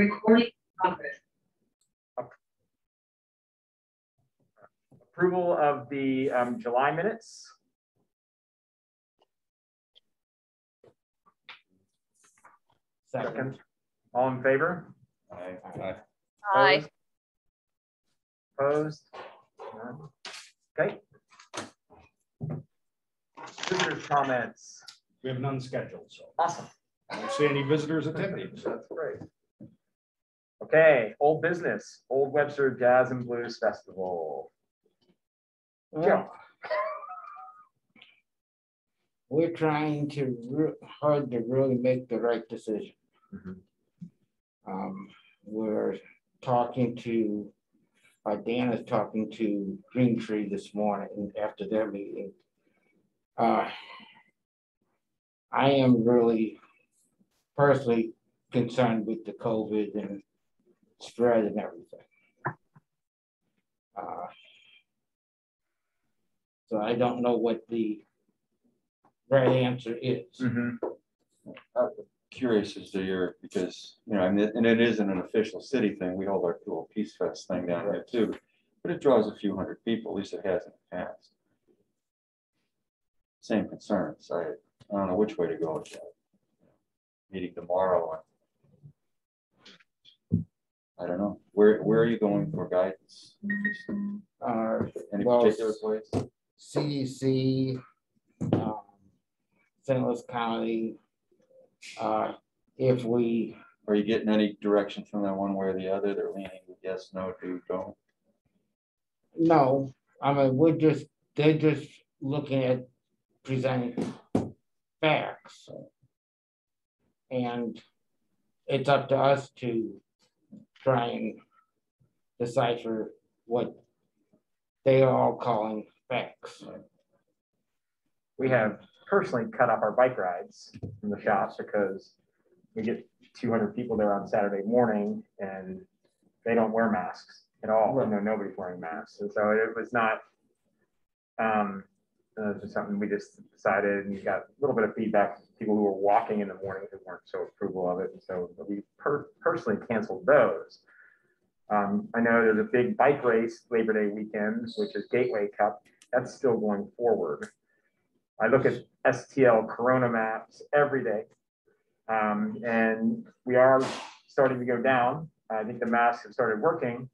Recording office. Approval of the July minutes. Second. All in favor? Aye. Aye. Opposed? None. Okay. Visitors' comments. We have none scheduled, so Awesome. I don't see any visitors attending. That's great. Okay, old business, Old Webster Jazz and Blues Festival. Joe. We're trying to hard to really make the right decision. We're talking to, Dan is talking to Green Tree this morning after their meeting. I am really personally concerned with the COVID and spread and everything. So I don't know what the right answer is. Mm-hmm. I'm curious as to your, because, you know, and it isn't an official city thing. We hold our little Peace Fest thing down here too, but it draws a few hundred people, at least it has in the past. Same concerns. I don't know which way to go with that. Meeting tomorrow. I don't know. Where are you going for guidance? Any particular place? CDC, St. Louis County. If we Are you getting any direction from them one way or the other? They're leaning yes, no, do, don't. no, I mean they're just looking at presenting facts, and it's up to us to try and decipher what they are all calling facts. We have personally cut off our bike rides from the shops because we get 200 people there on Saturday morning and they don't wear masks at all. Right. Nobody's wearing masks. And so it was not, just something we just decided, and we got a little bit of feedback from people who were walking in the morning who weren't so approval of it. And so we personally canceled those. I know there's a big bike race Labor Day weekend, which is Gateway Cup. That's still going forward. I look at STL Corona maps every day, and we are starting to go down. I think the masks have started working,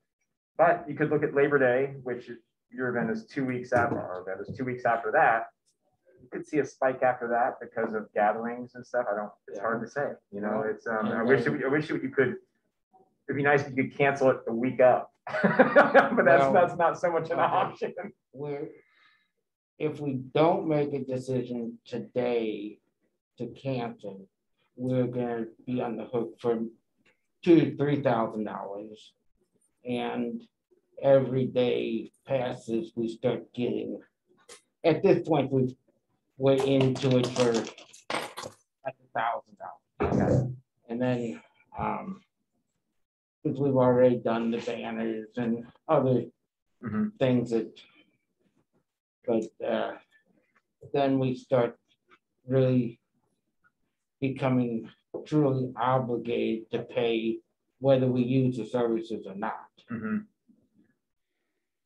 but you could look at Labor Day, which your event is 2 weeks after, our event is 2 weeks after that. You could see a spike after that because of gatherings and stuff. It's hard to say. You know, it's I wish you could. It'd be nice if you could cancel it the week up, but that's not so much an option. If we don't make a decision today to cancel, we're going to be on the hook for $2,000 to $3,000, and every day passes, we start getting. At this point, we're into it for like $1,000, and then because we've already done the banners and other things that. But then we start really becoming truly obligated to pay whether we use the services or not.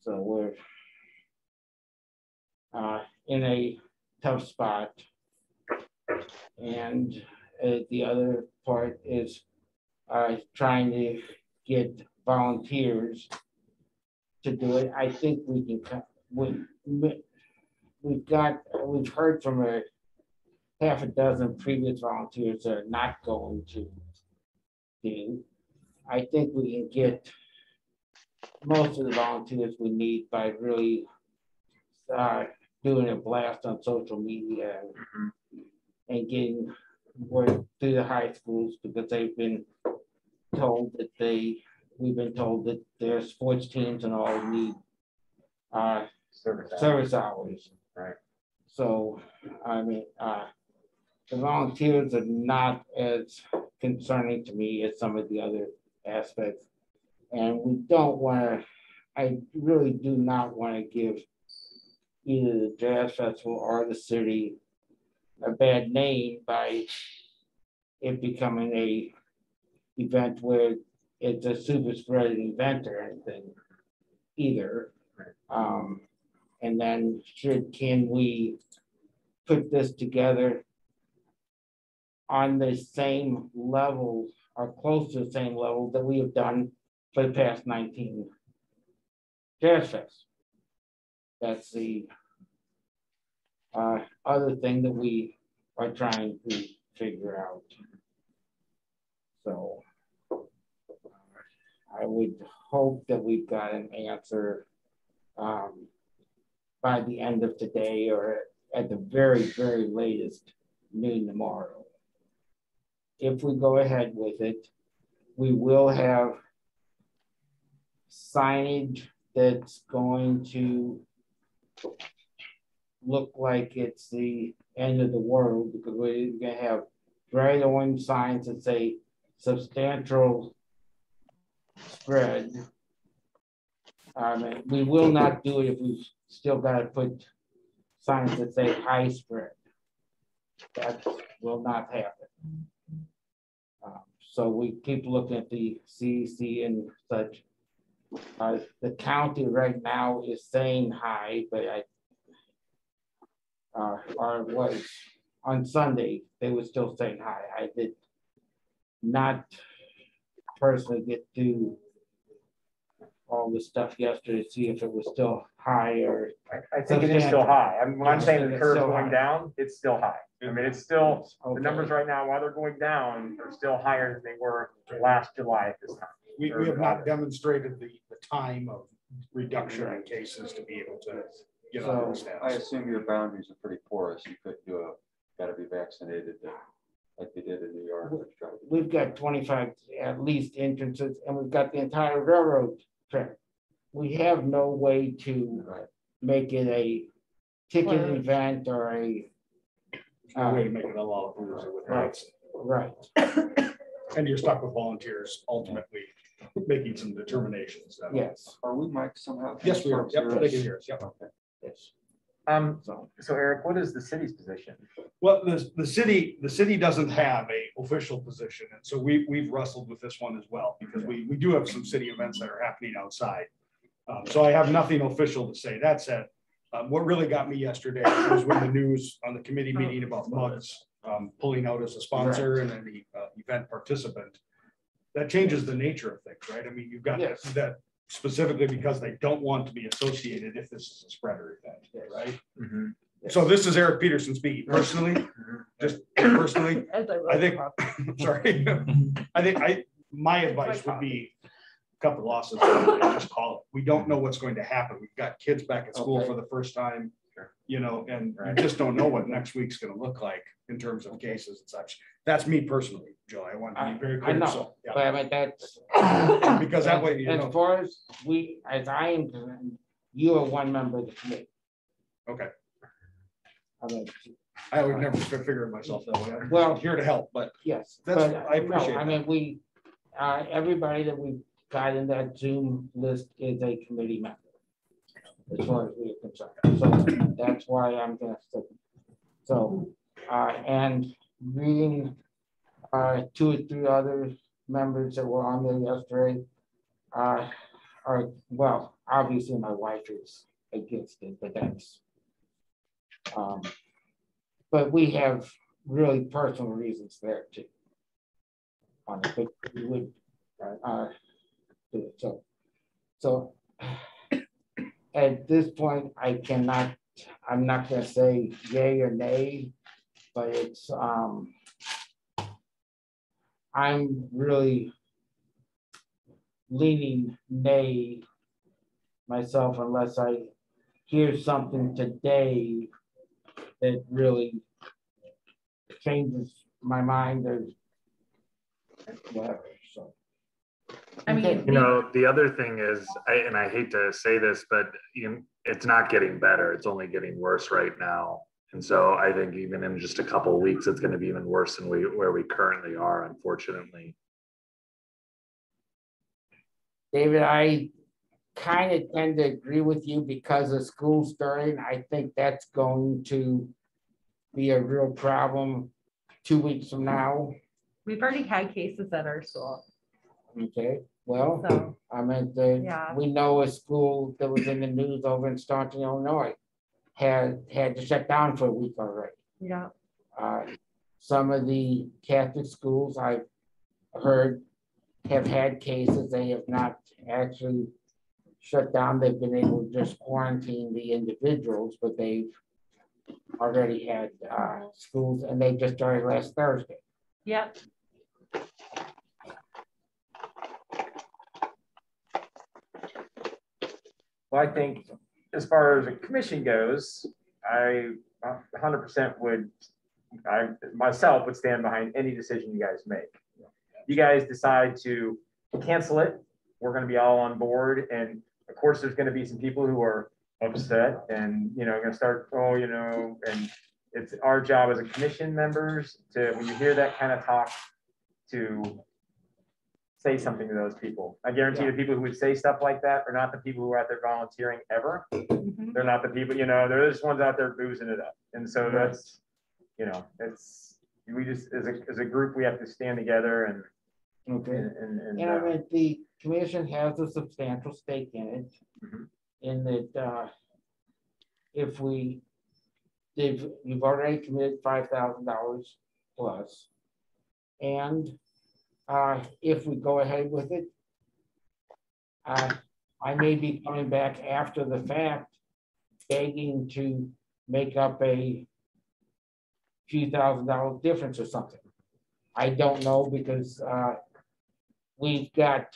So we're in a tough spot. And the other part is trying to get volunteers to do it. I think we can. We've heard from a half a dozen previous volunteers that are not going to do. I think we can get most of the volunteers we need by really doing a blast on social media and getting word through the high schools, because they've been told that we've been told that their sports teams and all need service hours. Right. So, I mean, the volunteers are not as concerning to me as some of the other aspects. And we don't want to, I really do not want to give either the Jazz Festival or the city a bad name by it becoming a event where it's a super spreading event or anything either. And then can we put this together on the same level or close to the same level that we have done for the past 19 Jazz Fest? That's the other thing that we are trying to figure out. So I would hope that we've got an answer by the end of today or at the very, very latest noon tomorrow. If we go ahead with it, we will have signage that's going to look like it's the end of the world, because we're going to have bright orange signs that say substantial spread. We will not do it if we've still got to put signs that say high spread. That will not happen. So we keep looking at the CEC and such. The county right now is saying high, but or was on Sunday, they were still saying high. I did not personally get to all the stuff yesterday to see if it was still high or. I think it is still high. I mean, when I'm saying the curve's going high. down, it's still high. I mean, it's still, Okay. the numbers right now, while they're going down, are still higher than they were last July at this time. We have not demonstrated the time of reduction in cases to be able to get on the status. I assume your boundaries are pretty porous. You could do gotta be vaccinated like they did in New York. We've got 25 at least entrances, and we've got the entire railroad track. We have no way to make it a ticket event or a way to make it a lot of rules with rights. Right. And you're stuck with volunteers ultimately making some determinations. Yes. Are we mic somehow? Yes, we are. Yep, they can hear us. Yep. Okay. Yes. So Eric, what is the city's position? Well, the city doesn't have a official position, and so we've wrestled with this one as well, because we do have some city events that are happening outside. So I have nothing official to say. That said, what really got me yesterday was when the news on the committee meeting about Mugs pulling out as a sponsor and then the event participant. That changes the nature of things, right? I mean, you've got that specifically because they don't want to be associated if this is a spreader event, right? Mm-hmm. So this is Eric Peterson speaking personally, just personally. I think, sorry, I think my advice would be a couple losses and just call it. We don't know what's going to happen. We've got kids back at school for the first time, you know, and you just don't know what next week's going to look like in terms of cases and such. That's me personally, Joe. I want to be very clear. I know, so, yeah. but I mean, that's because that way, you as know. far as I am concerned, you are one member of the committee. Okay. I mean, I would never figure myself that way. I'm well, here to help, but yes, that's, but I appreciate no, I mean, we everybody that we've got in that Zoom list is a committee member, as far as we're concerned. So that's why I'm going to stick. So, and reading 2 or 3 other members that were on there yesterday are, well, obviously my wife is against it, but that's, but we have really personal reasons there too. On it, but we would do it. So at this point, I'm not going to say yay or nay, but it's, I'm really leaning nay myself unless I hear something today that really changes my mind or whatever. So, I mean, you know, the other thing is, and I hate to say this, but it's not getting better. It's only getting worse right now. And so I think even in just a couple of weeks, it's going to be even worse than where we currently are, unfortunately. David, I kind of tend to agree with you because of school starting. I think that's going to be a real problem 2 weeks from now. we've already had cases at our school. Okay, well, So, I mean, Yeah. we know a school that was in the news over in Staunton, Illinois, had to shut down for a week already. yeah, Some of the Catholic schools I've heard have had cases, they have not actually shut down, they've been able to just quarantine the individuals, but they've already had schools, and they just started last Thursday. yep. Well, I think as far as a commission goes, I 100% I myself would stand behind any decision you guys make. You guys decide to cancel it, we're going to be all on board. And of course, there's going to be some people who are upset and, going to start, and it's our job as a commission members to, when you hear that kind of talk, to say something to those people. I guarantee the people who would say stuff like that are not the people who are out there volunteering ever. Mhm. They're not the people, they're just ones out there boozing it up. And so that's, we just, as a group, we have to stand together and, Okay. and And I mean, the commission has a substantial stake in it. Mhm. In that, you've already committed $5,000 plus. And if we go ahead with it, I may be coming back after the fact, begging to make up a few $1,000s difference or something. I don't know, because we've got,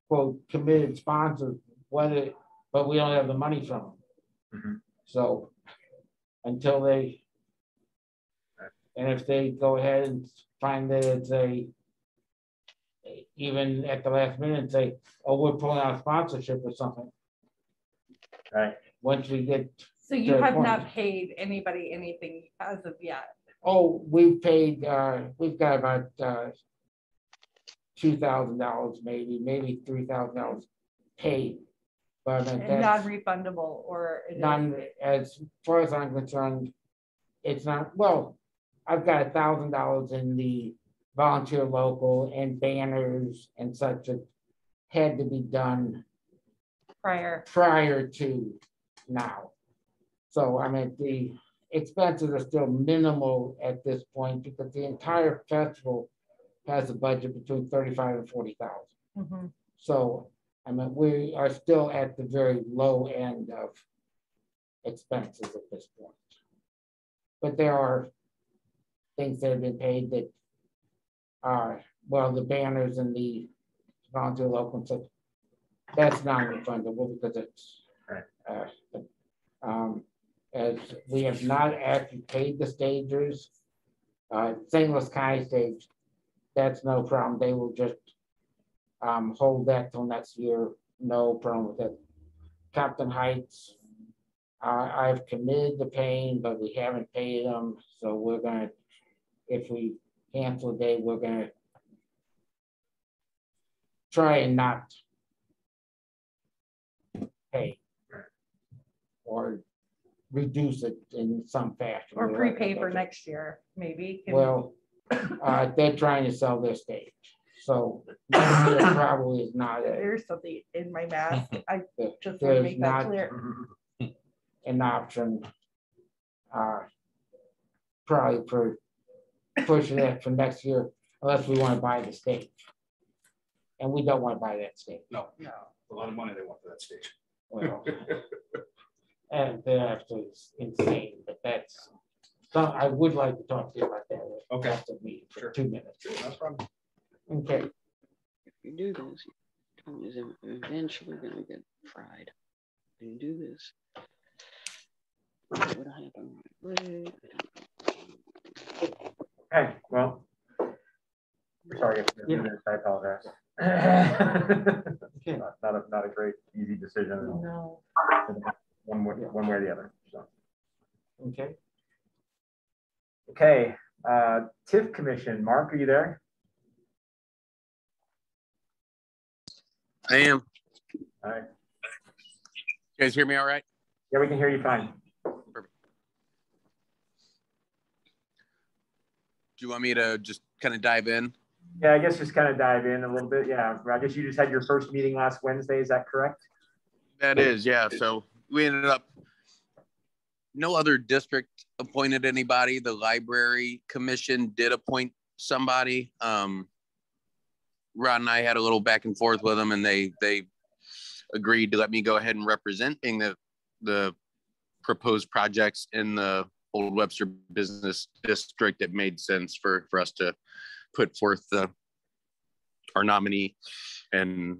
quote, committed sponsors, but we don't have the money from them. Mhm. So until they, and if they go ahead and find that it's even at the last minute, say, oh, we're pulling out sponsorship or something. Right. Once we get, So you Good have point. not paid anybody anything as of yet? oh, we've paid, we've got about $2,000, maybe $3,000 paid. But I mean, And that's non-refundable or? it is- none, as far as I'm concerned, it's not, well, I've got $1,000 in the volunteer local and banners and such that had to be done Prior, prior to now. So I mean, the expenses are still minimal at this point, because the entire festival has a budget between 35 and 40,000. Mhm. So I mean, we are still at the very low end of expenses at this point. But there are things that have been paid that are, well, the banners and the volunteer local, so that's non-refundable because it's, as we have not actually paid the stagers. St. Louis County stage, that's no problem. They will just hold that till next year. No problem with that. Captain Heights, I've committed to paying, but we haven't paid them. So we're gonna, if we cancel a day, we're gonna try and not pay or reduce it in some fashion. or prepay for next year, maybe. Can- Well, they're trying to sell their stage, so next year probably is not There's something in my math. I just want to there's make that not clear. an option. Probably for pushing it for next year, unless we want to buy the stage. And we don't want to buy that stage. No, a lot of money they want for that stage. Well, and they're absolutely insane, but that's, so I would like to talk to you about that. Okay. After me for Sure. 2 minutes. No problem. Okay, If you do this, Tom is eventually gonna get fried. You do this. What happened? Okay, well, sorry, Yeah. I apologize. Okay. Not a great, easy decision, No. one way or the other, so. okay. Okay, TIF Commission, Mark, are you there? I am. All right, You guys hear me all right? yeah, we can hear you fine. Do you want me to just kind of dive in? Yeah, I guess just kind of dive in a little bit. Yeah, I guess you just had your first meeting last Wednesday. Is that correct? That is, yeah. So we ended up, no other district appointed anybody. The library commission did appoint somebody. Ron and I had a little back and forth with them, and they agreed to let me go ahead and representing the proposed projects in the Old Webster Business District. It made sense for us to put forth our nominee, and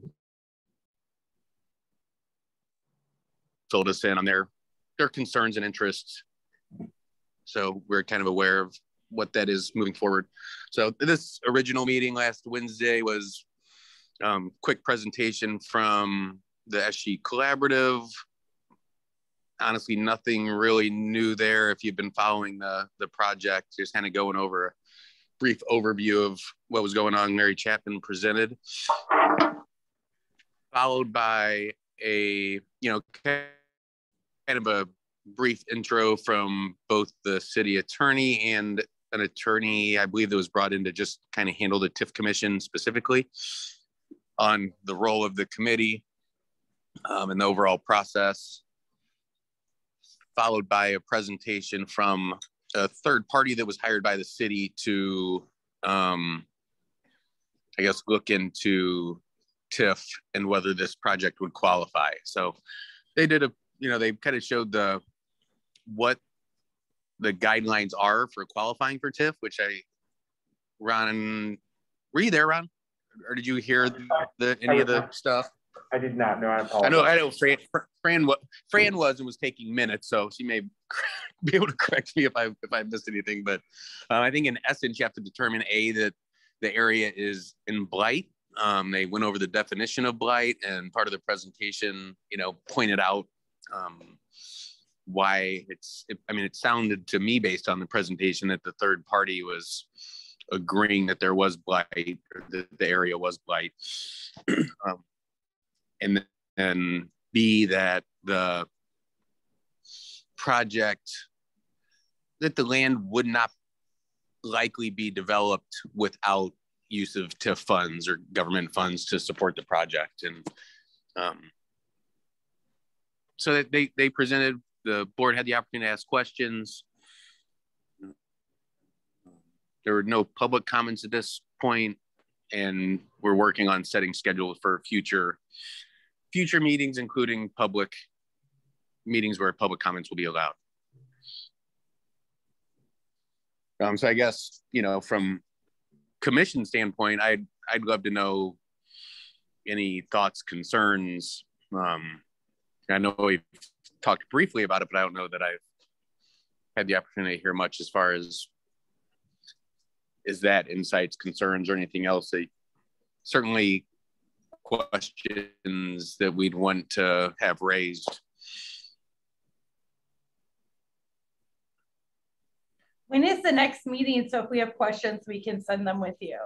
filled us in on their concerns and interests. So we're kind of aware of what that is moving forward. So this original meeting last Wednesday was quick presentation from the SG Collaborative. Honestly, nothing really new there. If you've been following the project, just kind of going over a brief overview of what was going on. Mary Chapman presented, followed by a, kind of a brief intro from both the city attorney and an attorney, I believe, that was brought in to just kind of handle the TIF commission specifically on the role of the committee and the overall process, followed by a presentation from a third party that was hired by the city to, I guess, look into TIF and whether this project would qualify. So they did they kind of showed what the guidelines are for qualifying for TIF, which Ron, were you there, Ron? Or did you hear any of the stuff? I did not know. I apologize. I know. Fran was and was taking minutes, so she may be able to correct me if I missed anything. But I think in essence, you have to determine that the area is in blight. They went over the definition of blight, and part of the presentation, pointed out why it sounded to me based on the presentation that the third party was agreeing that there was blight, or that the area was blight. And then B, that the project, that the land would not likely be developed without use of TIF funds or government funds to support the project. And so that they presented, the board had the opportunity to ask questions. There were no public comments at this point, and we're working on setting schedules for future meetings, including public meetings where public comments will be allowed. So I guess, from commission standpoint, I'd love to know any thoughts, concerns. I know we've talked briefly about it, but I don't know that I've had the opportunity to hear much as far as is that insights, concerns, or anything else. That certainly questions that we'd want to have raised. When is the next meeting? So if we have questions, we can send them with you.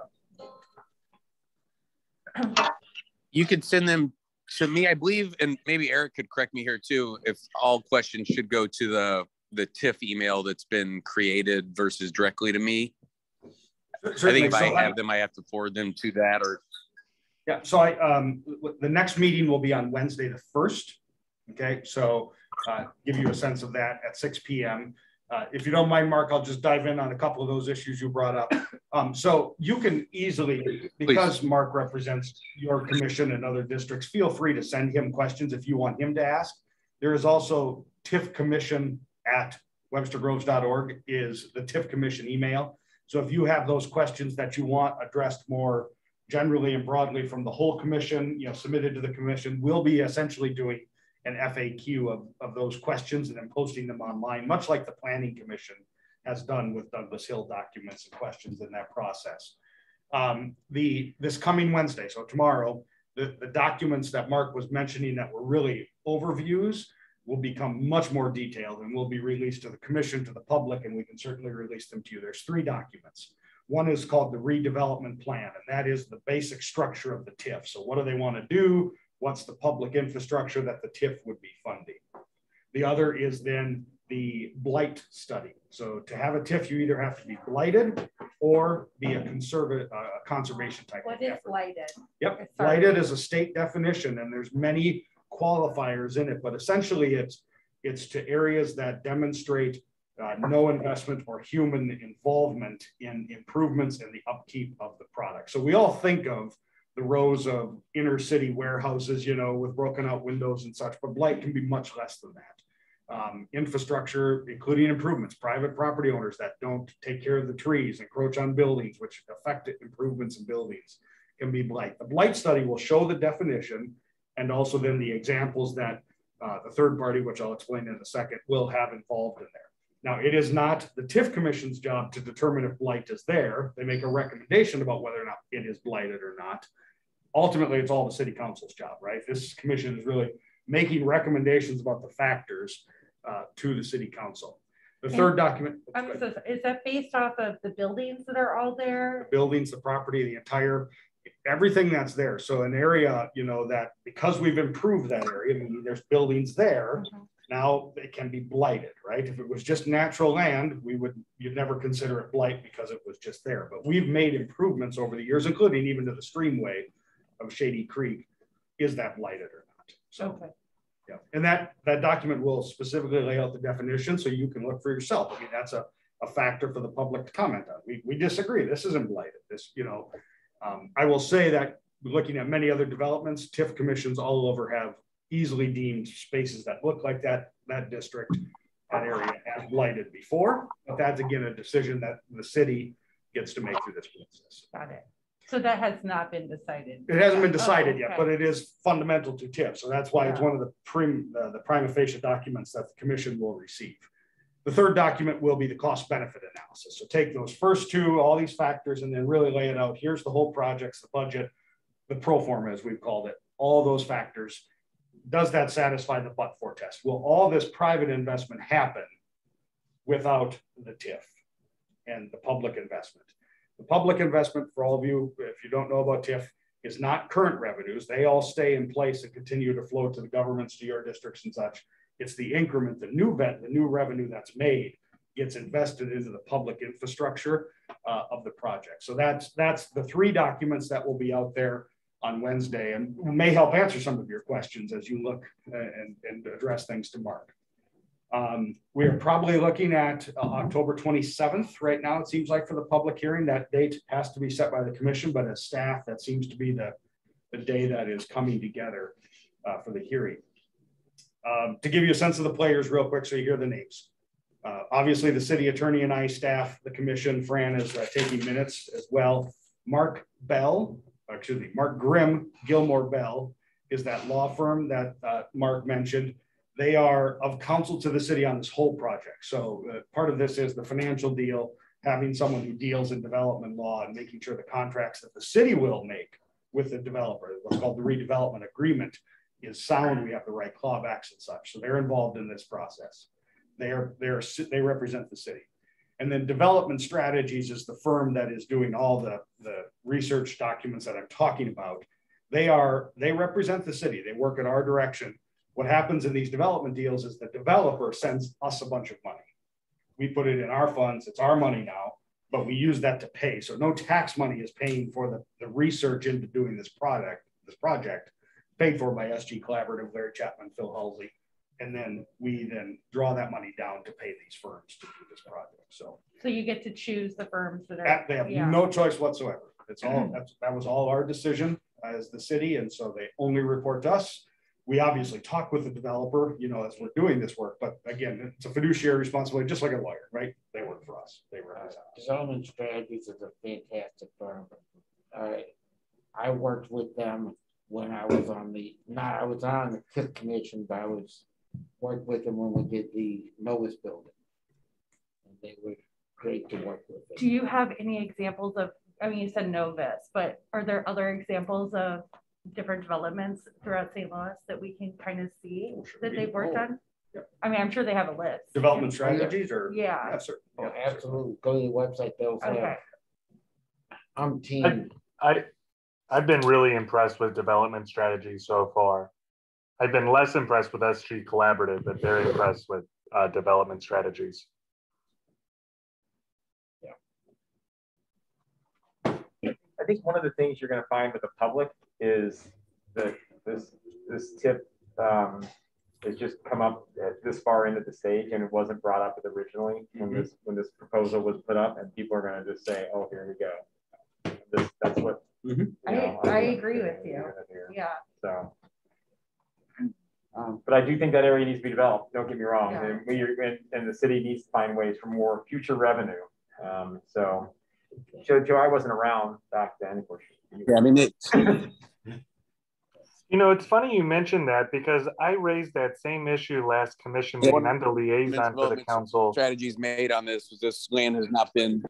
You could send them to me, I believe, and maybe Eric could correct me here too, if all questions should go to the TIF email that's been created versus directly to me. Certainly. I think if I have them, I have to forward them to that. Or yeah, so the next meeting will be on Wednesday the 1st. Okay, so give you a sense of that at 6 p.m. If you don't mind, Mark, I'll just dive in on a couple of those issues you brought up. So you can easily, because Please. Mark represents your commission and other districts, feel free to send him questions if you want him to ask. There is also tifcommission@webstergroves.org is the TIF commission email. So if you have those questions that you want addressed more generally and broadly from the whole commission, submitted to the commission, we'll be essentially doing an FAQ of those questions and then posting them online, much like the Planning Commission has done with Douglas Hill documents and questions in that process. This coming Wednesday, so tomorrow, the documents that Mark was mentioning that were really overviews will become much more detailed and will be released to the commission, to the public, and we can certainly release them to you. There's 3 documents. One is called the redevelopment plan, and that is the basic structure of the TIF. So what do they want to do? What's the public infrastructure that the TIF would be funding? The other is then the blight study. So to have a TIF, you either have to be blighted or be a conservation type. What is blighted? Yep, Sorry. blighted is a state definition, and there's many qualifiers in it, but essentially it's to areas that demonstrate no investment or human involvement in improvements in the upkeep of the product. So we all think of the rows of inner city warehouses, you know, with broken out windows and such, but blight can be much less than that. Infrastructure, including improvements, private property owners that don't take care of the trees, encroach on buildings, which affect improvements in buildings, can be blight. The blight study will show the definition and also then the examples that the third party, which I'll explain in a second, will have involved in there. Now, it is not the TIF Commission's job to determine if blight is there. They make a recommendation about whether or not it is blighted or not. Ultimately, it's all the city council's job, right? This commission is really making recommendations about the factors to the city council. The third document. Is that based off of the buildings that are all there? The buildings, the property, the entire, everything that's there. So an area, you know, that because we've improved that area, I mean, there's buildings there, now it can be blighted, right? If it was just natural land, you'd never consider it blight because it was just there. But we've made improvements over the years, including even to the streamway of Shady Creek. Is that blighted or not? So, okay. Yeah, and that document will specifically lay out the definition so you can look for yourself. I mean, that's a factor for the public to comment on. We disagree. This isn't blighted. This, you know, I will say that looking at many other developments, TIF commissions all over have easily deemed spaces that look like that district, that area as blighted before. But that's again a decision that the city gets to make through this process. Got it. So that has not been decided. It hasn't been decided yet, okay. but it is fundamental to TIF. So that's why it's one of the prima facie documents that the commission will receive. The third document will be the cost benefit analysis. So take those first two, all these factors, and then really lay it out. Here's the whole projects, the budget, the pro forma, as we've called it, all those factors. Does that satisfy the but-for test? Will all this private investment happen without the TIF and the public investment? The public investment, for all of you, if you don't know about TIF, is not current revenues. They all stay in place and continue to flow to the governments, to your districts and such. It's the increment, the new revenue that's made gets invested into the public infrastructure of the project. So that's the three documents that will be out there on Wednesday and may help answer some of your questions as you look and address things to Mark. We are probably looking at October 27th right now, it seems like, for the public hearing. That date has to be set by the commission, but as staff, that seems to be the day that is coming together for the hearing. To give you a sense of the players real quick so you hear the names. Obviously, the city attorney and I, staff, the commission, Fran is taking minutes as well. Mark Grimm, Gilmore Bell is that law firm that Mark mentioned. They are of counsel to the city on this whole project. So part of this is the financial deal, having someone who deals in development law and making sure the contracts that the city will make with the developer, what's called the redevelopment agreement, is sound. We have the right clawbacks and such. So they're involved in this process. They represent the city. And then Development Strategies is the firm that is doing all the research documents that I'm talking about. They represent the city. They work in our direction. What happens in these development deals is the developer sends us a bunch of money. We put it in our funds. It's our money now, but we use that to pay. So no tax money is paying for the research into doing this project, paid for by SG Collaborative, Larry Chapman, Phil Halsey. And then we draw that money down to pay these firms to do this project. So you get to choose the firms that are. They have no choice whatsoever. It's all that was all our decision as the city, and so they only report to us. We obviously talk with the developer, you know, as we're doing this work, but again, it's a fiduciary responsibility, just like a lawyer, right? They work for us. They represent us. Development Strategies is a fantastic firm. I worked with them when I was on the TIF commission, but I worked with them when we did the Novus building. And they were great to work with. Do you have any examples of, I mean, you said Novus, but are there other examples of different developments throughout St. Louis that we can kind of see that they've worked on? Yep. I mean, I'm sure they have a list. Development strategies or? Yeah. Absolutely. Go to the website. They'll okay. I'm team. I've been really impressed with Development Strategy so far. I've been less impressed with SG Collaborative, but very impressed with development strategies. I think one of the things you're going to find with the public is that this tip has just come up this far into the stage, and it wasn't brought up originally when this proposal was put up, and people are going to just say, "Oh, here we go." That's what I agree with you. Yeah. So. But I do think that area needs to be developed. Don't get me wrong, Yeah. and the city needs to find ways for more future revenue. So, Joe, I wasn't around back then. Of course, Yeah, I mean, you know, it's funny you mentioned that because I raised that same issue last commission meeting. I'm the liaison for the council. Strategies made on this land has not been.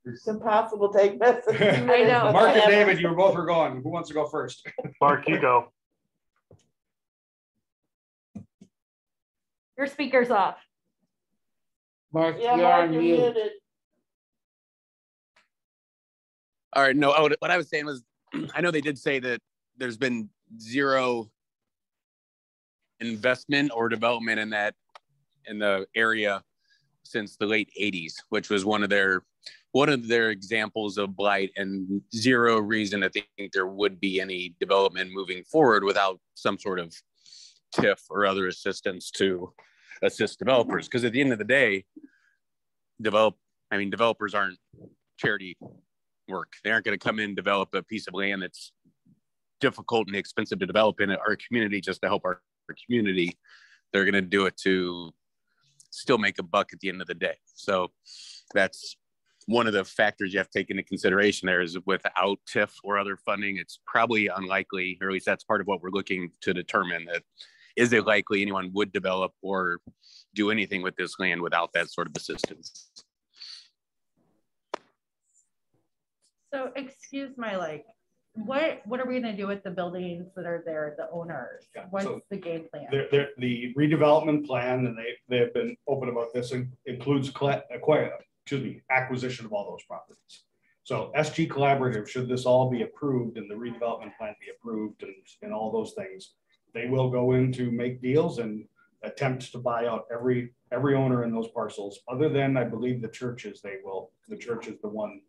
It's impossible to take messages. I know. Mark and David, you both were going. Who wants to go first? Mark, you go. Your speaker's off. Mark, Yeah, you're Mark, on you're mute. muted. All right, no, what I was saying was, I know they did say that there's been zero investment or development in the area since the late 80s, which was one of their examples of blight, and zero reason to think there would be any development moving forward without some sort of TIF or other assistance to assist developers. Because at the end of the day, developers aren't charity work. They aren't going to come in and develop a piece of land that's difficult and expensive to develop in our community just to help our community. They're going to do it to still make a buck at the end of the day. So that's one of the factors you have to take into consideration there, is without TIF or other funding, it's probably unlikely, or at least that's part of what we're looking to determine, that is it likely anyone would develop or do anything with this land without that sort of assistance. So excuse my what are we going to do with the buildings that are there, the owners? What's the game plan? The redevelopment plan, and they have been open about this, includes acquisition of all those properties. So SG Collaborative, should this all be approved and the redevelopment plan be approved and all those things, they will go in to make deals and attempt to buy out every owner in those parcels, other than, I believe, the churches. The church is the one.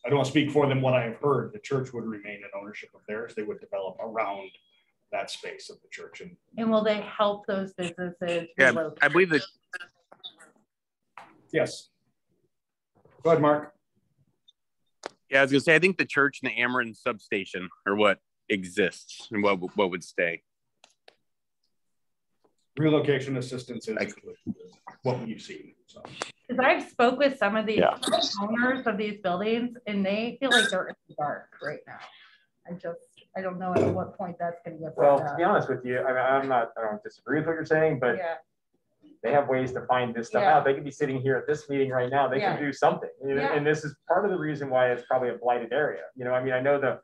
I don't want to speak for them. What I have heard, the church would remain in ownership of theirs. They would develop around that space of the church. And will they help those businesses? Yeah, relocate? I believe that. Yes. Go ahead, Mark. Yeah, I was gonna say, I think the church and the Ameren substation are what exists and what would stay. Relocation assistance is what we've seen. So. Because I've spoke with some of these owners of these buildings, and they feel like they're in the dark right now. I don't know at what point that's going to get. Well, to be honest with you, I don't disagree with what you're saying, but they have ways to find this stuff out. They could be sitting here at this meeting right now. They can do something, and this is part of the reason why it's probably a blighted area. I know the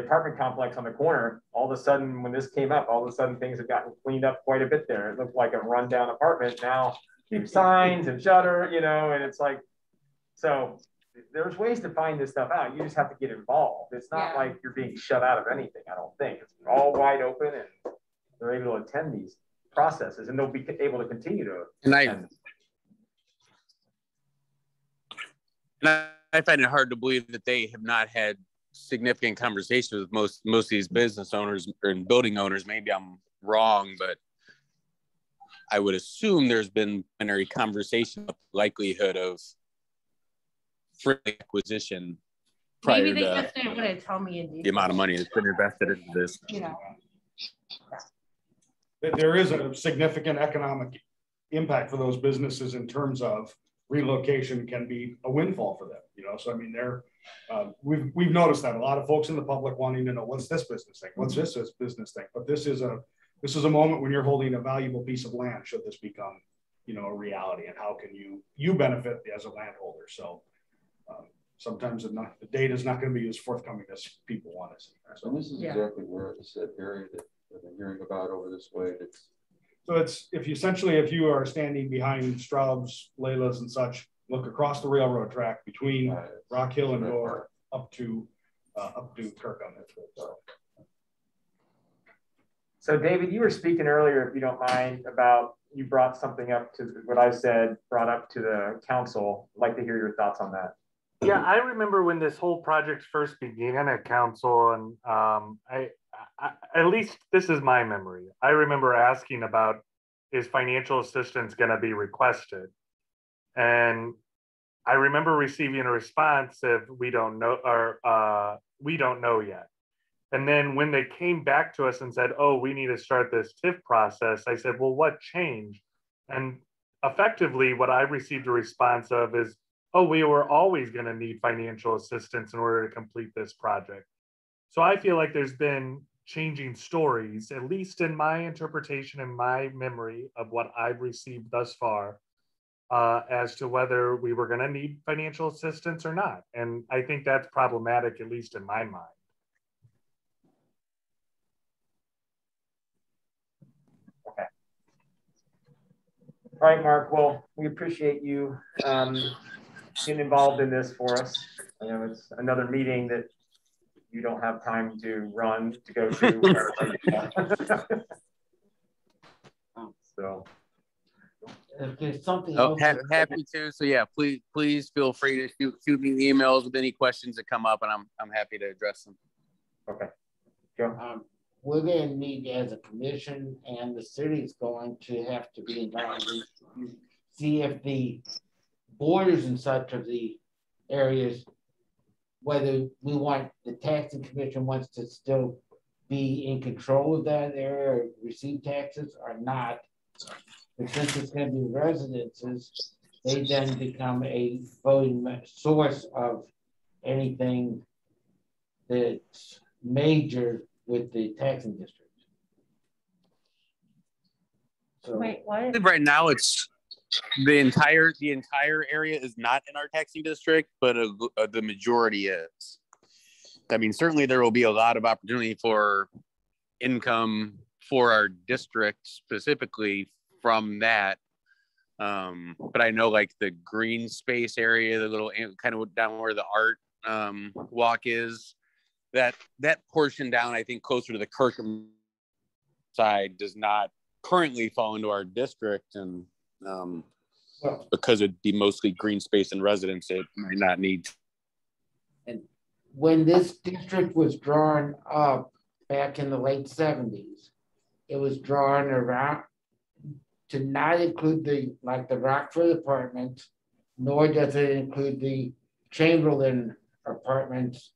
apartment complex on the corner, all of a sudden, when this came up, all of a sudden things have gotten cleaned up quite a bit there. It looked like a rundown apartment. Now, keep signs and shutter, and it's like, so there's ways to find this stuff out. You just have to get involved. It's not like you're being shut out of anything, I don't think. It's all wide open, and they're able to attend these processes, and they'll be able to continue to attend. And I find it hard to believe that they have not had significant conversations with most of these business owners and building owners. Maybe I'm wrong, but I would assume there's been a conversation about the likelihood of free acquisition prior Maybe they to just didn't want to tell me in detail the amount of money that's been invested into this. There is a significant economic impact for those businesses in terms of relocation can be a windfall for them. So I mean, we've noticed that a lot of folks in the public wanting to know, what's this business thing? What's this business thing? But this is a moment when you're holding a valuable piece of land. Should this become, a reality, and how can you benefit as a landholder? So sometimes the data is not going to be as forthcoming as people want to see. So this is exactly where it's that area that I've been hearing about over this way. So it's if you are standing behind Straub's, Layla's, and such, look across the railroad track between Rock Hill and Gore up to Kirkham. So David, you were speaking earlier, if you don't mind, about you brought something up to what I said, brought up to the council. I'd like to hear your thoughts on that. Yeah, I remember when this whole project first began at council, and I at least this is my memory. I remember asking about, is financial assistance going to be requested? And I remember receiving a response of we don't know, or we don't know yet. And then when they came back to us and said, oh, we need to start this TIF process, I said, well, what changed? And effectively, what I received a response of is, oh, we were always going to need financial assistance in order to complete this project. So I feel like there's been changing stories, at least in my interpretation and my memory of what I've received thus far, as to whether we were going to need financial assistance or not. And I think that's problematic, at least in my mind. Okay. All right, Mark. Well, we appreciate you getting involved in this for us. I know it's another meeting that you don't have time to run to go to. So if there's something Oh, else, happy to. So yeah, please feel free to shoot me emails with any questions that come up, and I'm happy to address them. Okay. Joe. We're going to need as a commission, and the city's going to have to be involved. See if the borders and such of the areas, whether we want the taxing commission wants to still be in control of that area or receive taxes or not. But since it's going to be residences, they then become a voting source of anything that's major with the taxing district. So Wait, what? Right now, it's the entire area is not in our taxing district, but the majority is. I mean, certainly there will be a lot of opportunity for income for our district specifically from that. But I know like the green space area, the little kind of down where the art walk is, that portion down, I think closer to the Kirkham side does not currently fall into our district, and because it'd be mostly green space and residents, it might not need. And when this district was drawn up back in the late 70s, it was drawn around to not include the Rockford apartments, nor does it include the Chamberlain apartments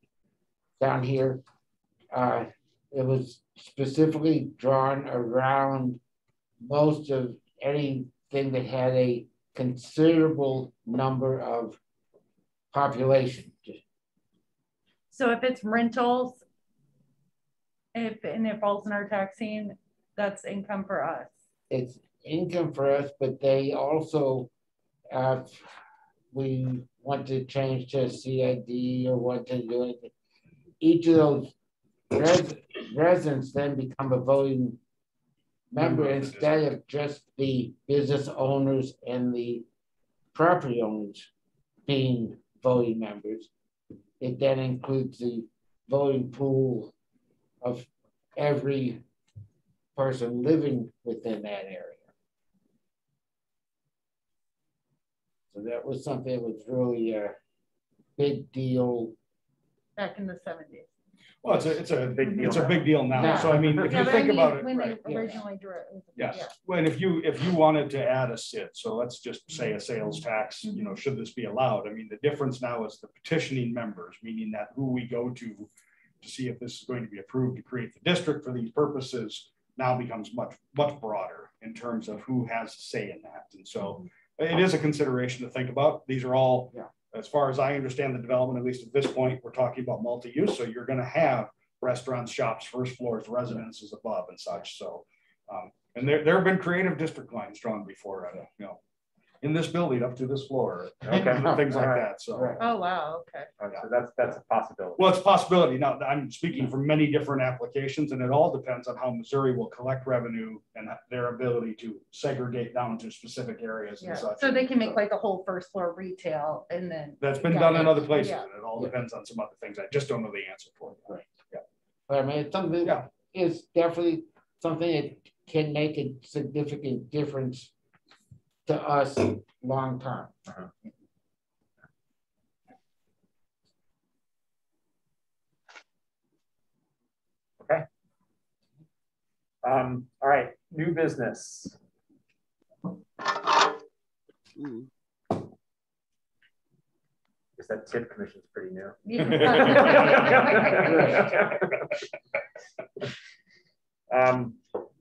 down here. It was specifically drawn around most of anything that had a considerable number of population. So if it's rentals, and it falls in our taxing, that's income for us. It's income for us, but they also, we want to change to CID or want to do anything. Each of those residents then become a voting member instead of just the business owners and the property owners being voting members. It then includes the voting pool of every person living within that area. So that was something that was really a big deal Back in the 70s. Well, it's a big deal. It's a now. big deal now. So I mean, if you think about it, when right? they originally drew it. Yes. Yeah. Well, and if you wanted to add a SID, so let's just say a sales tax, you know, should this be allowed? I mean, the difference now is the petitioning members, meaning that who we go to see if this is going to be approved to create the district for these purposes now becomes much broader in terms of who has say in that. And so it is a consideration to think about. These are all, as far as I understand the development, at least at this point, we're talking about multi-use. So you're going to have restaurants, shops, first floors, residences above and such. So, and there have been creative district lines drawn before, you know, in this building up to this floor, things like that. So, Oh, wow. Okay. So that's a possibility. well, it's a possibility. Now, I'm speaking from many different applications, and it all depends on how Missouri will collect revenue and their ability to segregate down to specific areas and such. So they can make like a whole first floor retail, and then That's been done in other places. Yeah. And it all depends on some other things. I just don't know the answer for you. But I mean, it's something that is definitely something that can make a significant difference to us long term. Okay. All right, new business. Mm. Guess that tip commission is pretty new.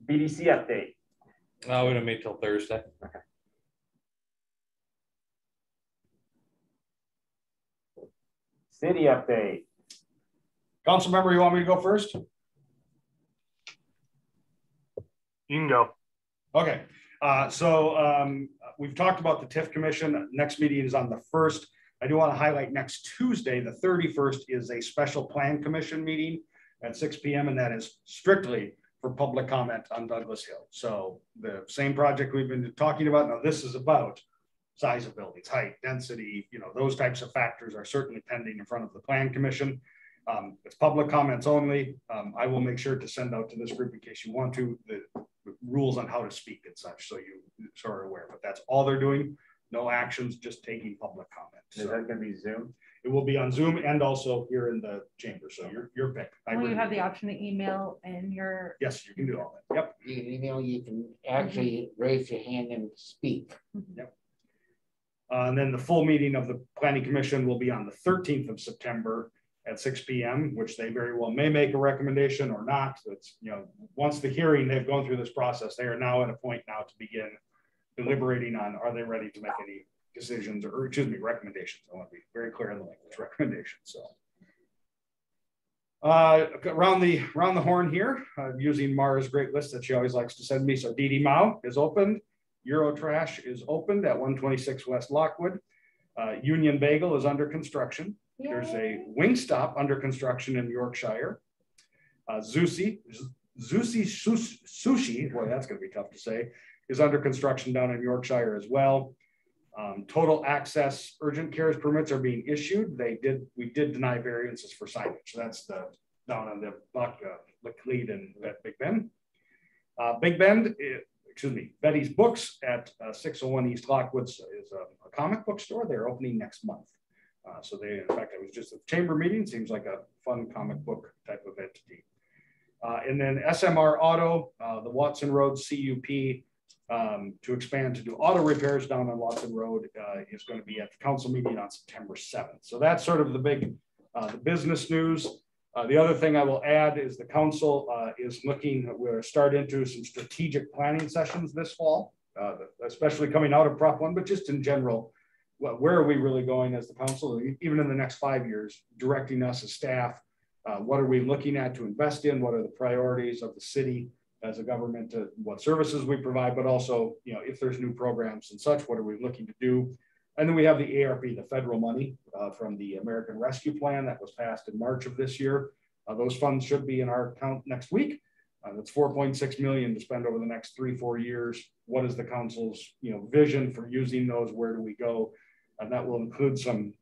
BDC update. No, we don't meet till Thursday. Okay. City update. Council member, you want me to go first? You can go. Okay, we've talked about the TIF commission. Next meeting is on the 1st. I do want to highlight next Tuesday, the 31st, is a special plan commission meeting at 6 p.m. and that is strictly for public comment on Douglas Hill. So the same project we've been talking about. Now this is about size of buildings, height, density, those types of factors are certainly pending in front of the plan commission. It's public comments only. I will make sure to send out to this group in case you want to, the rules on how to speak and such, so you sort of aware, but that's all they're doing. No actions, just taking public comment. Is that going to be Zoom? It will be on Zoom and also here in the chamber. So your pick. Will you have the option to email in your? Yes, you can do all that. Yep. You can email, you can actually raise your hand and speak. Yep. And then the full meeting of the Planning Commission will be on the 13th of September at 6 p.m., which they very well may make a recommendation or not. It's, once the hearing, they've gone through this process, they are now at a point now to begin deliberating on, are they ready to make any decisions or excuse me, recommendations. I want to be very clear on the language, recommendations. So around the horn here, using Mara's great list that she always likes to send me. So Dee Mao is opened. Eurotrash is opened at 126 West Lockwood. Union Bagel is under construction. Yay. There's a Wingstop under construction in Yorkshire. Zusi Sushi, boy, that's going to be tough to say, is under construction down in Yorkshire as well. Total access urgent cares permits are being issued. We did deny variances for signage. So that's down on the Laclede and Big Bend. Big Bend, Betty's Books at 601 East Lockwood is a comic book store. They're opening next month. So in fact, it was just a chamber meeting. Seems like a fun comic book type of entity. And then SMR Auto, the Watson Road CUP, to expand to do auto repairs down on Watson Road is going to be at the council meeting on September 7th. So that's sort of the big the business news. The other thing I will add is the council is looking, we're starting into some strategic planning sessions this fall, especially coming out of Prop 1, but just in general, where are we really going as the council, even in the next 5 years, directing us as staff, what are we looking at to invest in, what are the priorities of the city as a government, what services we provide, but also, if there's new programs and such, what are we looking to do? And then we have the ARP, the federal money from the American Rescue Plan that was passed in March of this year. Those funds should be in our account next week. That's $4.6 million to spend over the next 3-4 years. What is the council's vision for using those? Where do we go? And that will include some,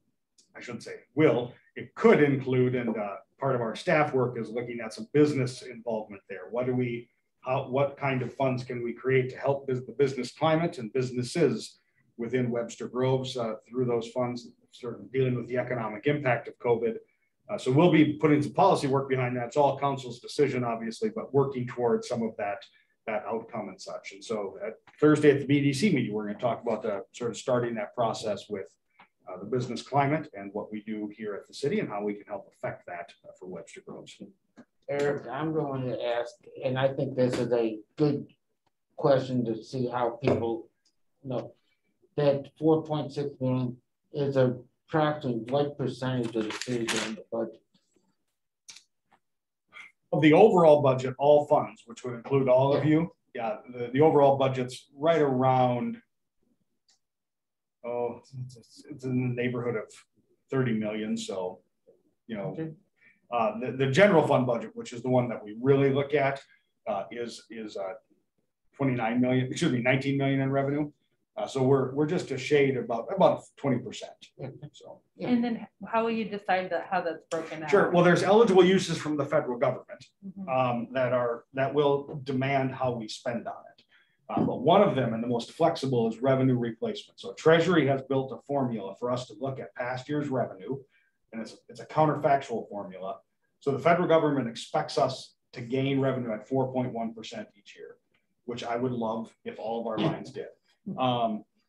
I shouldn't say will, it could include, and part of our staff work is looking at some business involvement there. What kind of funds can we create to help the business climate and businesses within Webster Groves through those funds, sort of dealing with the economic impact of COVID. So we'll be putting some policy work behind that. It's all council's decision, obviously, but working towards some of that outcome and such. And so Thursday at the BDC meeting, we're going to talk about the sort of starting that process with the business climate and what we do here at the city and how we can help affect that for Webster Groves. Eric, I'm going to ask, and I think this is a good question to see how people know. That 4.6 million is approximately what percentage of the city in the budget? Of the overall budget, all funds, which would include all of you, the overall budget's right around, it's in the neighborhood of 30 million. So, okay. The general fund budget, which is the one that we really look at, is 19 million in revenue. So we're just a shade about 20%. So. And then how will you decide how that's broken out? Sure. Well, there's eligible uses from the federal government Mhm. that will demand how we spend on it. But one of them, and the most flexible, is revenue replacement. So Treasury has built a formula for us to look at past year's revenue, and it's a counterfactual formula. So the federal government expects us to gain revenue at 4.1% each year, which I would love if all of our lines did.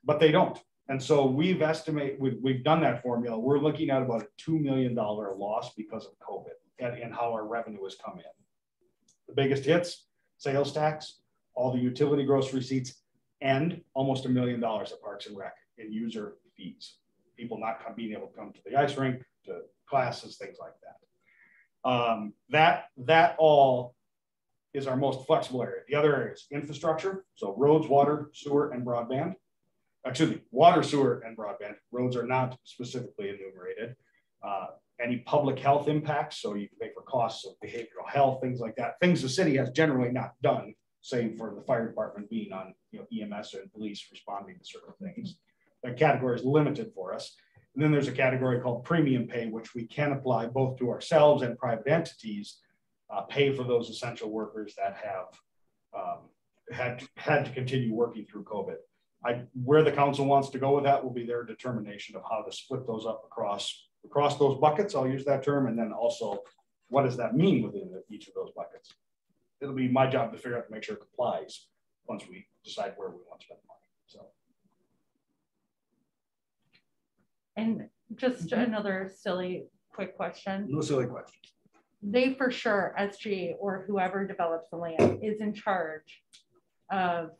But they don't. And so we've done that formula. We're looking at about a $2 million loss because of COVID and how our revenue has come in. The biggest hits, sales tax, all the utility gross receipts, and almost $1 million at Parks and Rec in user fees. People not being able to come to the ice rink, to classes, things like that. That all is our most flexible area. The other areas, infrastructure, so roads, water, sewer, and broadband. Excuse me, water, sewer, and broadband. Roads are not specifically enumerated. Any public health impacts, so you can pay for costs of behavioral health, things like that. Things the city has generally not done, save for the fire department being on EMS and police responding to certain things. That category is limited for us. And then there's a category called premium pay, which we can apply both to ourselves and private entities, pay for those essential workers that have had to continue working through COVID. Where the council wants to go with that will be their determination of how to split those up across those buckets. I'll use that term. And then also, what does that mean within each of those buckets? It'll be my job to figure out to make sure it complies once we decide where we want to spend money. So. And just another silly quick question. No silly questions. They for sure, SG or whoever develops the land is in charge of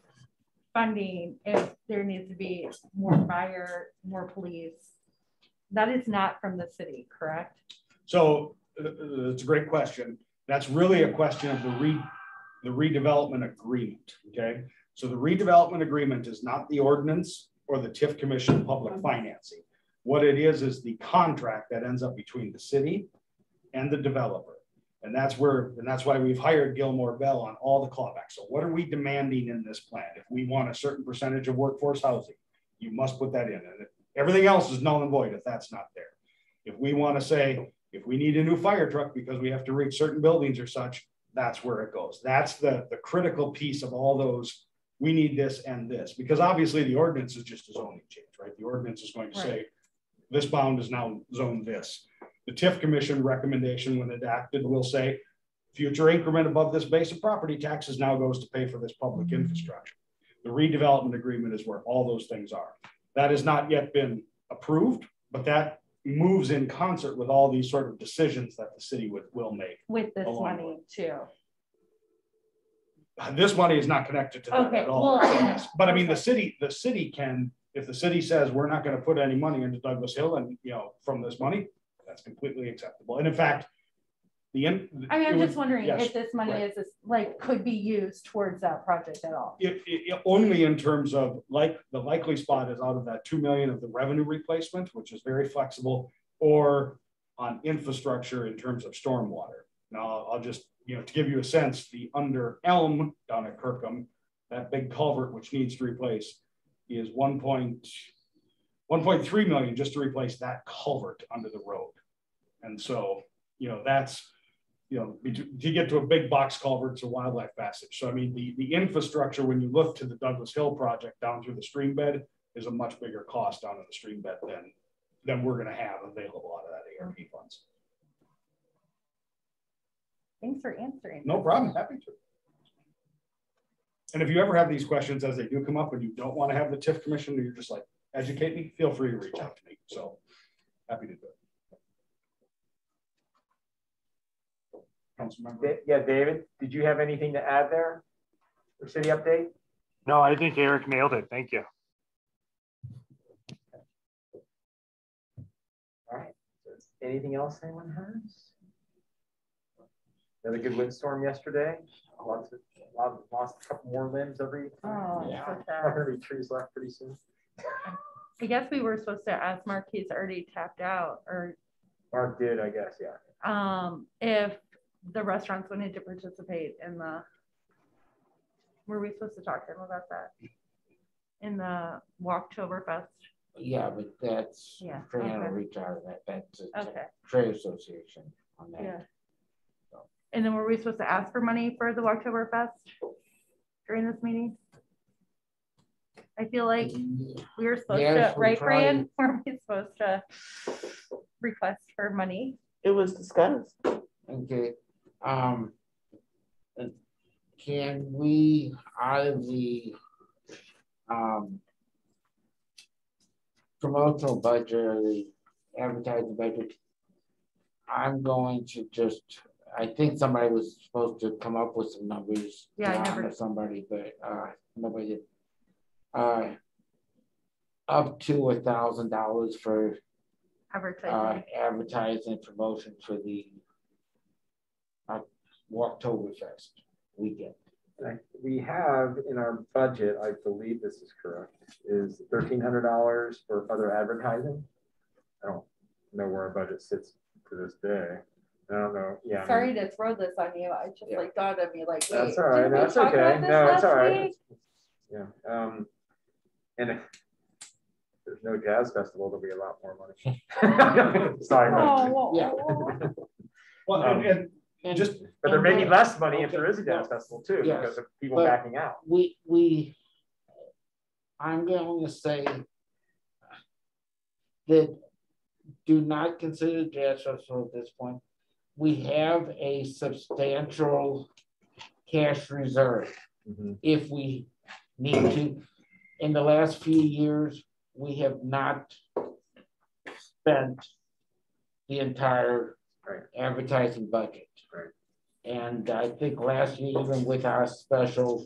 funding if there needs to be more fire, more police. That is not from the city, correct? So it's a great question. That's really a question of the redevelopment agreement, okay? So the redevelopment agreement is not the ordinance or the TIF Commission public financing. What it is the contract that ends up between the city and the developer. And that's why we've hired Gilmore Bell on all the clawbacks. So what are we demanding in this plan? If we want a certain percentage of workforce housing, you must put that in. And everything else is null and void if that's not there. If we want to say, if we need a new fire truck because we have to reach certain buildings or such, that's where it goes. That's the critical piece of all those. We need this and this, because obviously the ordinance is just a zoning change, right? The ordinance is going to say this bound is now zoned this. The TIF Commission recommendation, when enacted, will say future increment above this base of property taxes now goes to pay for this public infrastructure. The redevelopment agreement is where all those things are. That has not yet been approved, but that moves in concert with all these sort of decisions that the city will make. With this money too. This money is not connected to that at all. Well, Yes. But I mean, the city can, if the city says we're not going to put any money into Douglas Hill and, from this money, that's completely acceptable. And in fact, I'm just wondering if this money right. is could be used towards that project at all. Only in terms of the likely spot is out of that 2 million of the revenue replacement, which is very flexible, or on infrastructure in terms of stormwater. Now I'll just, to give you a sense, the under Elm down at Kirkham, that big culvert which needs to replace is 1.3 million just to replace that culvert under the road. And so, that's, to get to a big box culvert, it's a wildlife passage. So, I mean, the infrastructure, when you look to the Douglas Hill project down through the stream bed, is a much bigger cost down in the stream bed than we're going to have available out of that ARP funds. Thanks for answering. No problem. Happy to. And if you ever have these questions as they do come up and you don't want to have the TIF Commission, or you're just like, educate me, feel free to reach out to me. So happy to do it. Yeah, David, did you have anything to add there for city update? No, I think Eric nailed it. Thank you. All right. So anything else anyone has? Another good windstorm yesterday. Lost a couple more limbs every. Oh, yeah. so sad. Not gonna be trees left pretty soon. I guess we were supposed to ask Mark, he's already tapped out, or Mark did, I guess, yeah. If the restaurants wanted to participate in were we supposed to talk to him about that? in the Walktoberfest? Yeah, but that's, Yeah, trying to okay. reach out of that, that's a Okay. trade association on that. Yeah. And then were we supposed to ask for money for the Walktoberfest during this meeting? I feel like we were supposed Yes, to, we right, tried. Brian? Were we supposed to request for money? It was discussed. Okay, can we, out of the, promotional budget or the advertising budget, I'm going to just, I think somebody was supposed to come up with some numbers. Yeah, I John never- or somebody, but, nobody did. Up to $1,000 for Advertising. advertising promotion for the Walktoberfest weekend. We have in our budget, I believe this is correct, is $1,300 for other advertising. I don't know where our budget sits to this day. I don't know. Yeah. Sorry to throw this on you. I just like dawned on me like, wait, That's all right. didn't we That's talk okay. about this No, it's last all right. week? Yeah. And if there's no jazz festival, there'll be a lot more money. Sorry. Oh, Yeah. Well, and just, But there may be less money if there is a jazz festival too, Yes, because of people but- backing out. I'm going to say that do not consider jazz festival at this point. We have a substantial cash reserve if we need to. In the last few years, we have not spent the entire advertising budget. Right. And I think last year, even with our special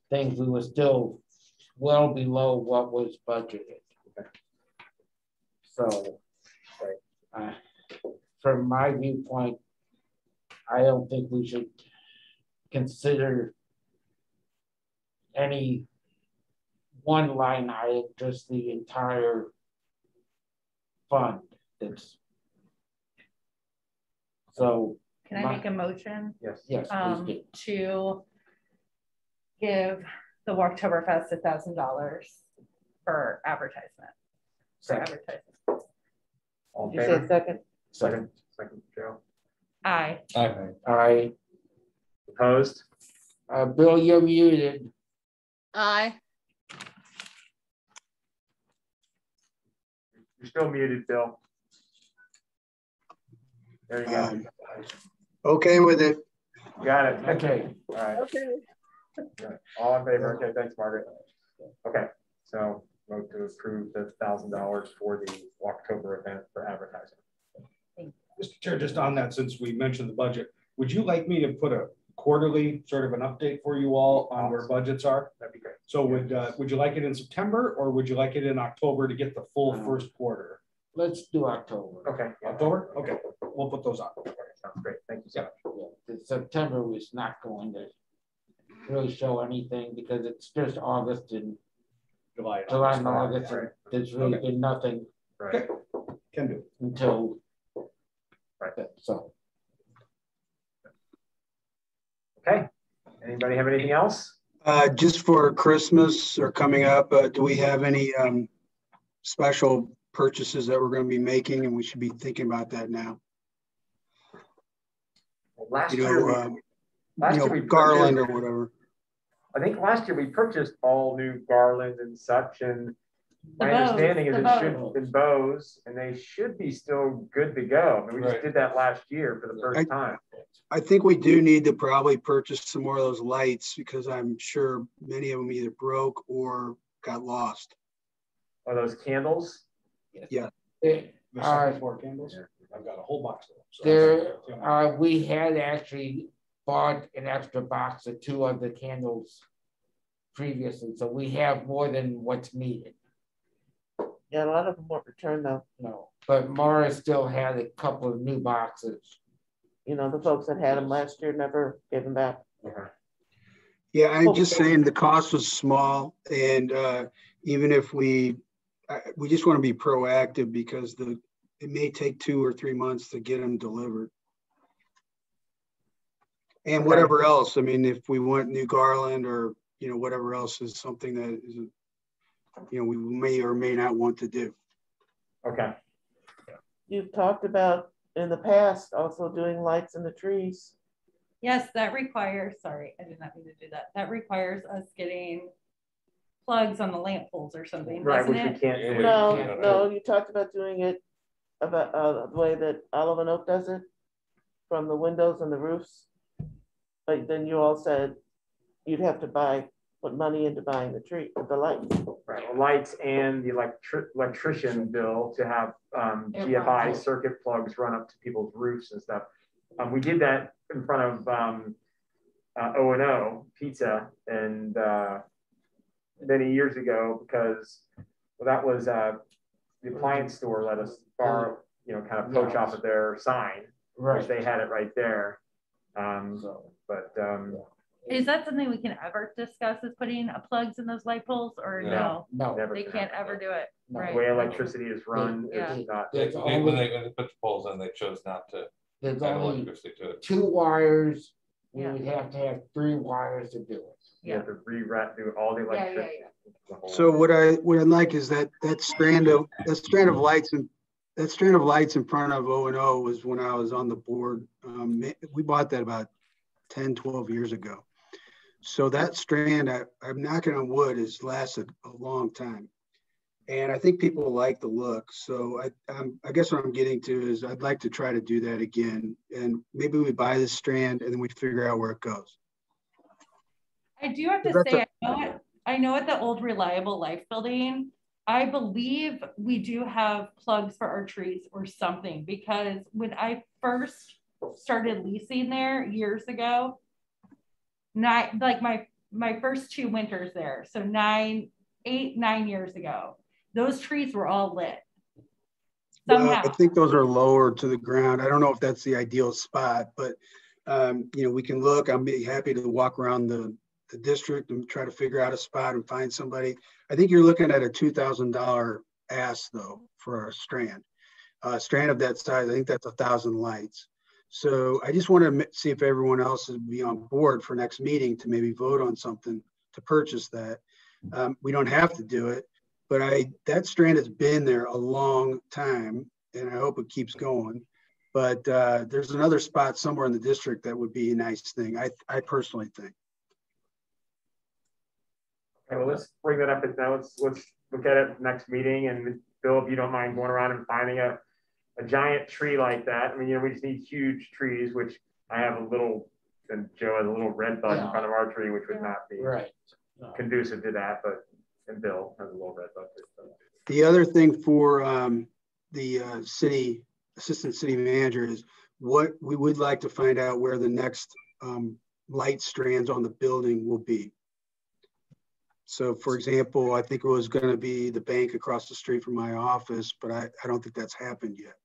things, we were still well below what was budgeted. Okay. So, from my viewpoint, I don't think we should consider any one line item, just the entire fund. That's so. Can I make a motion? Yes. Yes, please do. To give the Walktoberfest $1,000 for advertisement. For Second. advertisement. All in You favor? said second. Second, Joe. Aye. Aye. All right, Opposed? Bill, you're muted. Aye. You're still muted, Bill. There you go. Okay with it. Got it. Okay. All right. Okay. Right. All in favor? Okay, thanks, Margaret. Okay, so vote to approve the $1,000 for the Walktober event for advertising. Mr. Chair, just on that, since we mentioned the budget, would you like me to put a quarterly sort of an update for you all on where budgets are? That'd be great. So would you like it in September or would you like it in October to get the full first quarter? Let's do October. Okay. Yeah. October? Okay, we'll put those on. Okay, sounds great. Thank you so much. Yeah, September was not going to really show anything because it's just August and July and August. Right. There's really Okay. been nothing Right. Can do. until. Right. So. Okay. Anybody have anything else? Just for Christmas or coming up, do we have any special purchases that we're going to be making, and we should be thinking about that now? Well, last You year, know, we garland or purchased- whatever. I think last year we purchased all new garland and such, and The my bows, understanding is the it should bows. be bows, and they should be still good to go. I mean, we just Right. did that last year for the first time. I think we do need to probably purchase some more of those lights because I'm sure many of them either broke or got lost. Are those candles? Yeah. The Uh, second floor candles? I've got a whole box of them. so- There, we had actually bought an extra box of 2 of the candles previously, so we have more than what's needed. Yeah, a lot of them weren't returned though. No, but Mara still had a couple of new boxes. You know, the folks that had them last year never gave them back. Okay. Yeah, I'm just saying the cost was small, and even if we just want to be proactive because it may take 2 or 3 months to get them delivered. And Okay. whatever else, I mean, if we want new garland or, you know, whatever else is something that is we may or may not want to do. Okay. You've talked about in the past also doing lights in the trees. Yes, that requires, sorry, I did not mean to do that. That requires us getting plugs on the lamp poles or something, Right, doesn't which we it? can't do. No, you talked about doing it about the way that Olive and Oak does it, from the windows and the roofs. But then you all said you'd have to put money into buying the lights. Right, well, lights and the electrician bill to have GFI circuit plugs run up to people's roofs and stuff. We did that in front of O&O Pizza and many years ago because that was the appliance store let us borrow, kind of poach off of their sign, which they had it right there. Is that something we can ever discuss, is putting plugs in those light poles, or no? No, They can't ever do it. No. Right. The way electricity is run, it's not. When they put the poles in, they chose not to there's add only electricity to it. 2 wires. We Yeah. would have to have 3 wires to do it. You have to do all the electricity. So what I'd like is that strand of lights in front of O&O was when I was on the board. We bought that about 10, 12 years ago. So that strand, I'm knocking on wood, has lasted a long time. And I think people like the look. So I guess what I'm getting to is I'd like to try to do that again. And maybe we buy this strand and then we figure out where it goes. I do have to say, I know at the old Reliable Life building, I believe we do have plugs for our trees or something, because when I first started leasing there years ago, my first 2 winters there, so 9 years ago, those trees were all lit. Somehow. I think those are lower to the ground. I don't know if that's the ideal spot, but we can look. I'm happy to walk around the district and try to figure out a spot and find somebody. I think you're looking at a $2,000 ask though for a strand. A strand of that size, I think that's 1,000 lights. So I just want to see if everyone else would be on board for next meeting to maybe vote on something to purchase that. We don't have to do it, but that strand has been there a long time and I hope it keeps going. But there's another spot somewhere in the district that would be a nice thing, I personally think. Okay, well, let's bring that up now. Let's look at it next meeting. And Bill, if you don't mind going around and finding a giant tree like that. I mean, we just need huge trees, which I have a little, and Joe has a little red bud in front of our tree, which would not be conducive to that, and Bill has a little red bud. The other thing for the assistant city manager is what we would like to find out where the next light strands on the building will be. So for example, I think it was going to be the bank across the street from my office, but I don't think that's happened yet.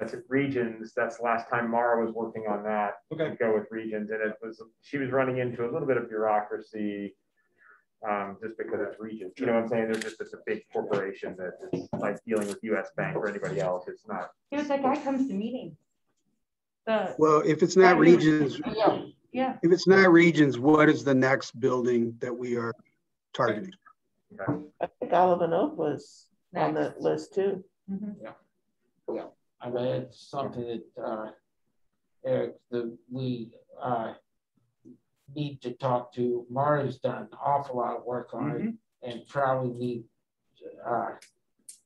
That's at Regions. That's the last time Mara was working on that. Okay. To go with Regions, and she was running into a little bit of bureaucracy just because it's Regions. You know what I'm saying? There's just a big corporation that is like dealing with US Bank or anybody else. It's not. It was that guy comes to meetings. Well, if it's not Regions, yeah. If it's not Regions, what is the next building that we are targeting? Okay. I think Olive and Oak was on that list too. Mm-hmm. Yeah. I mean, it's something that Eric, we need to talk to. Mara's done an awful lot of work on it, and probably need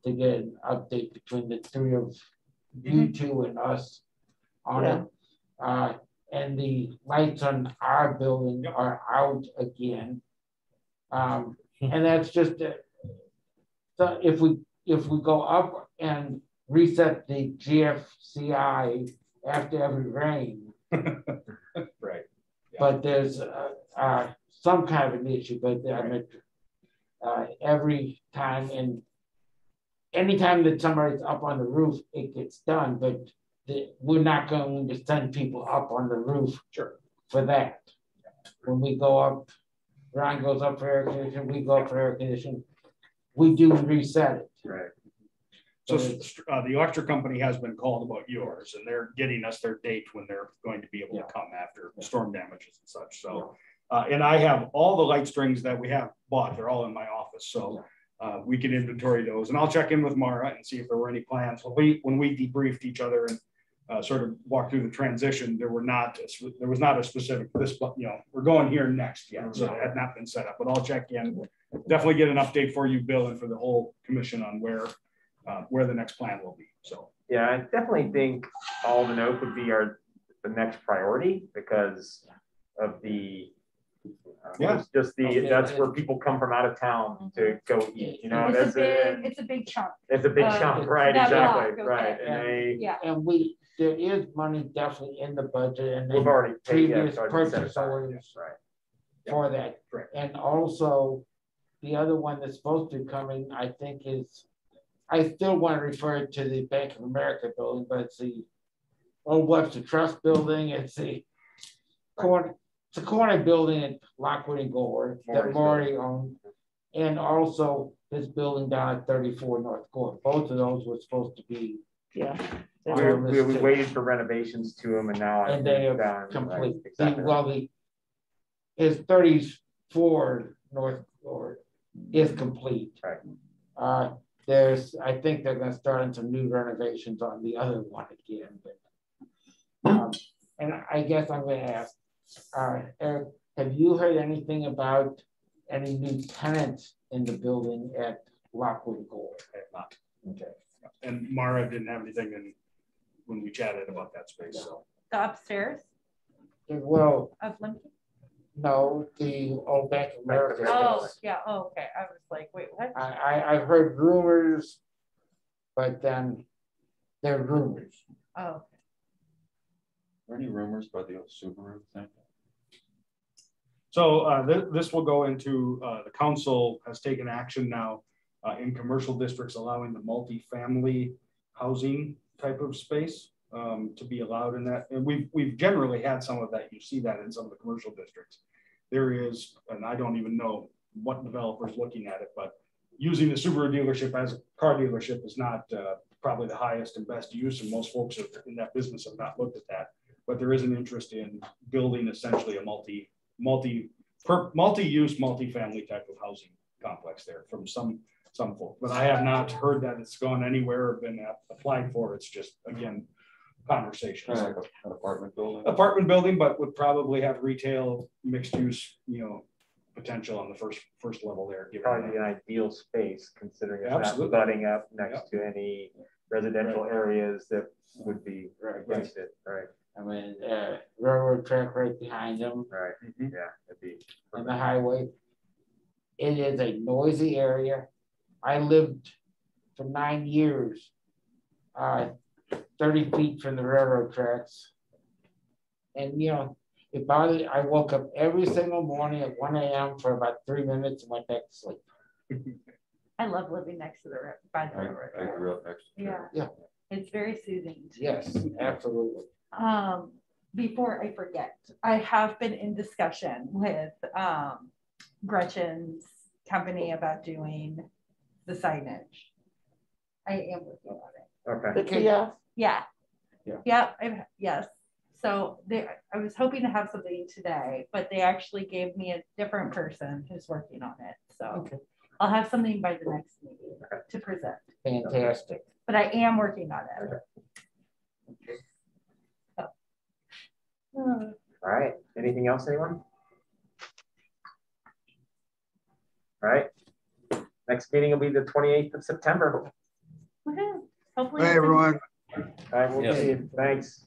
to get an update between the 3 of you 2 and us on it. And the lights on our building are out again, and that's just so if we go up and reset the GFCI after every rain, right? Yeah. But there's some kind of an issue. But I mean, every time and anytime that somebody's up on the roof, it gets done. But we're not going to send people up on the roof for that. When we go up, Ron goes up for air conditioning, we go up for air conditioning. We do reset it. Right. So the electric company has been called about yours, and they're getting us their date when they're going to be able to come after storm damages and such. So And I have all the light strings that we have bought. They're all in my office. So we can inventory those. And I'll check in with Mara and see if there were any plans. When we debriefed each other and sort of walked through the transition, there was not a specific, we're going here next yet. So it had not been set up, but I'll check in. Definitely get an update for you, Bill, and for the whole commission on where the next plan will be. So yeah, I definitely think Olive and Oak would be the next priority because of the that's where people come from out of town to go eat. You know, it's a big chunk. It's a big chunk, right? Exactly, block, right. Okay. And there is money definitely in the budget, and we've already previous purchase orders for that. Right. And also the other one that's supposed to be coming, I think is, I still want to refer it to the Bank of America building, but it's the old Webster Trust building. It's the corner building at Lockwood and Gore that Marty owned, and also this building down at 34 North Court. Both of those were supposed to be. Yeah. We waited for renovations to them, and now they are done, complete. Right? Exactly. Well, his 34 North Court is complete. Right. I think they're going to start on some new renovations on the other one again. But, and I guess I'm going to ask, Eric, have you heard anything about any new tenants in the building at Lockwood and Gore? I have not. Okay. And Mara didn't have anything when we chatted about that space. So The upstairs well, of Lincoln? No, the old Bank of America. Oh, yeah. Oh, okay. I was like, wait, what? I've heard rumors, but then they're rumors. Oh. Are there any rumors about the old Subaru thing? So this will go into the council has taken action now in commercial districts, allowing the multifamily housing type of space to be allowed in that. And we've generally had some of that. You see that in some of the commercial districts. There is, and I don't even know what developer's looking at it, but using the Subaru dealership as a car dealership is not probably the highest and best use, and most folks in that business have not looked at that. But there is an interest in building essentially a multi-use, multifamily type of housing complex there from some folks. But I have not heard that it's gone anywhere or been applied for. It's just, again, conversations. Kind of like an apartment building. Apartment building, but would probably have retail, mixed use, potential on the first level there. Probably an ideal space considering it's not butting up next to any residential areas that would be against it. Right. I mean, railroad track right behind them. Right. Yeah. It'd be on the highway. It is a noisy area. I lived for 9 years, 30 feet from the railroad tracks. And it bothered. I woke up every single morning at 1 a.m. for about 3 minutes and went back to sleep. I love living next to by the railroad. I grew up next to Yeah. It's very soothing. Yes, absolutely. Before I forget, I have been in discussion with Gretchen's company about doing the signage. I am working on it. Okay. The kiosk? Yeah. Yeah. Yes. So I was hoping to have something today, but they actually gave me a different person who's working on it. So I'll have something by the next meeting to present. Fantastic. But I am working on it. So. All right. Anything else, anyone? All right. Next meeting will be the 28th of September. Hopefully. Bye, everyone. All right, we'll see you. Thanks.